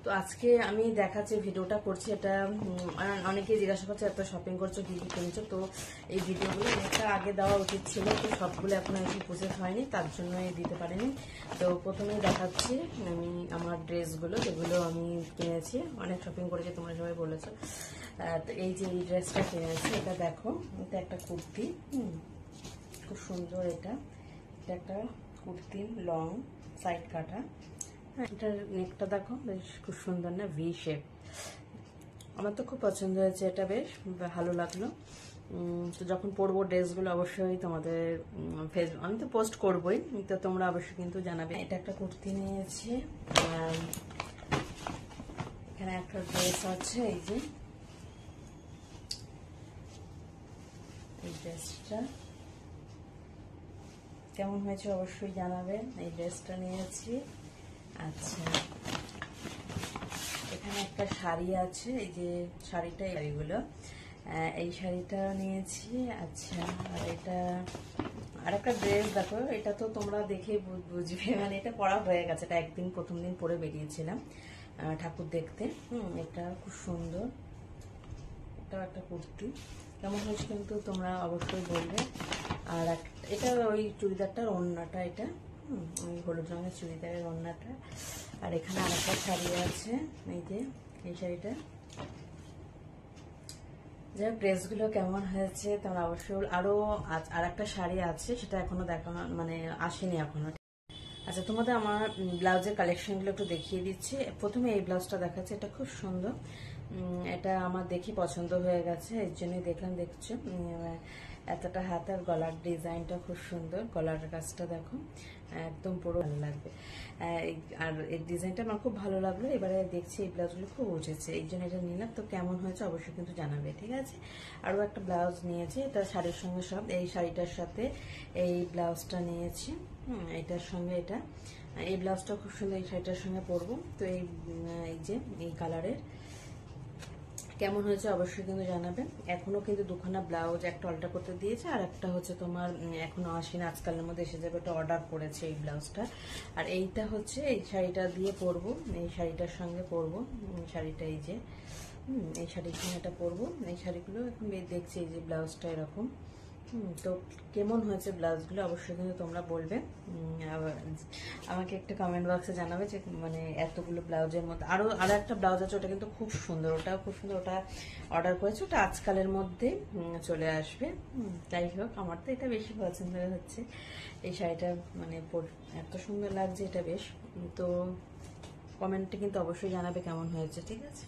তো আজকে আমি দেখাচ্ছি ভিডিওটা করছি, এটা অনেকেই জিজ্ঞাসা করছে এত শপিং করছো কি কি কিনছো। তো এই ভিডিওগুলো অনেকটা আগে দেওয়া উচিত ছিল, তো সবগুলো এখন আর কি প্রসেস হয়নি, তার জন্য দিতে পারিনি। তো প্রথমেই দেখাচ্ছি আমি আমার ড্রেসগুলো, যেগুলো আমি কিনেছি, অনেক শপিং করেছি তোমরা সবাই বলেছো। তো এই যে এই ড্রেসটা কিনেছি, এটা দেখো, এটা একটা কুর্তি, খুব সুন্দর। এটা একটা কুর্তি, লং সাইড কাটা। হ্যাঁ, এটার নেকটা দেখো, বেশ খুব সুন্দর না, ভি শেপ। আমার তো খুব পছন্দ হয়েছে, এটা বেশ ভালো লাগলো। তো যখন পরবো ড্রেসগুলো অবশ্যই তোমাদের আমি তো পোস্ট করবোই, তো তোমরা অবশ্যই কিন্তু জানাবে। এটা একটা কুর্তি নিয়েছি, এখানে একটা ড্রেস আছে, এই যে এই ড্রেসটা কেমন হয়েছে অবশ্যই জানাবেন। এই ড্রেসটা নিয়েছি। আচ্ছা, এখানে একটা শাড়ি আছে, এই যে শাড়িটা, এইগুলো এই শাড়িটা নিয়েছি। আচ্ছা, আর এটা আর একটা ড্রেস দেখো, এটা তো তোমরা দেখে বুঝবে, মানে এটা পরা হয়ে গেছে, এটা একদিন প্রথম দিন পরে বেরিয়েছিলাম ঠাকুর দেখতে। এটা খুব সুন্দর, এটাও একটা কুর্তি। কেমন হয়েছে কিন্তু তোমরা অবশ্যই বলবে। আর এটা ওই চুড়িদারটার ওড়নাটা, এটা ওই হলুদ রঙের চুড়িদারের ওড়নাটা। আর এখানে আরেকটা শাড়ি আছে, এই যে এই শাড়িটা। যাই হোক, ড্রেসগুলো কেমন হয়েছে তোমরা অবশ্যই। আর একটা শাড়ি আছে, সেটা এখনো দেখানো, মানে আসেনি এখনো। আচ্ছা, তোমাদের আমার ব্লাউজের কালেকশনগুলো একটু দেখিয়ে দিচ্ছি। প্রথমে এই ব্লাউজটা দেখাচ্ছে, এটা খুব সুন্দর। এটা আমার দেখি পছন্দ হয়ে গেছে, এর জন্যই দেখলাম। দেখছো এতটা হাত, আর গলার ডিজাইনটা খুব সুন্দর, গলার কাজটা দেখো, একদম পুরো ভালো লাগবে। আর এই ডিজাইনটা আমার খুব ভালো লাগলো। এবারে দেখছি এই ব্লাউজগুলো খুব উঠেছে, এই জন্য এটা নিলাম। তো কেমন হয়েছে অবশ্যই কিন্তু জানাবে, ঠিক আছে। আরও একটা ব্লাউজ নিয়েছি, এটা শাড়ির সঙ্গে সব, এই শাড়িটার সাথে এই ব্লাউজটা নিয়েছি। এটার সঙ্গে এটা, এই ব্লাউজটা খুব সুন্দর, এই শাড়িটার সঙ্গে পরবো। তো এই যে এই কালারের কেমন হয়েছে অবশ্যই কিন্তু জানাবেন। এখনো কিন্তু দুখানা ব্লাউজ, একটা অল্টার করতে দিয়েছে, আর একটা হচ্ছে তোমার এখনো আসেনি, আজকালের মধ্যে এসে যাবে, ওটা অর্ডার করেছে এই ব্লাউজটা। আর এইটা হচ্ছে এই শাড়িটা দিয়ে পরবো, এই শাড়িটার সঙ্গে পরবো। শাড়িটা এই যে এই শাড়ির সঙ্গে এটা পরবো। এই শাড়িগুলো এখন দেখছি, এই যে ব্লাউজটা এরকম। তো কেমন হয়েছে ব্লাউজগুলো অবশ্যই কিন্তু তোমরা বলবে। আমাকে একটা কমেন্ট বক্সে জানাবে যে মানে এতগুলো ব্লাউজের মধ্যে আরো একটা ব্লাউজ আছে, ওটা কিন্তু খুব সুন্দর, ওটাও খুব সুন্দর, ওটা অর্ডার করেছে, ওটা আজকালের মধ্যে চলে আসবে। যাই হোক, আমার তো এটা বেশি পছন্দ হচ্ছে, এই শাড়িটা মানে এত সুন্দর লাগছে এটা বেশ। তো কমেন্টে কিন্তু অবশ্যই জানাবে কেমন হয়েছে, ঠিক আছে।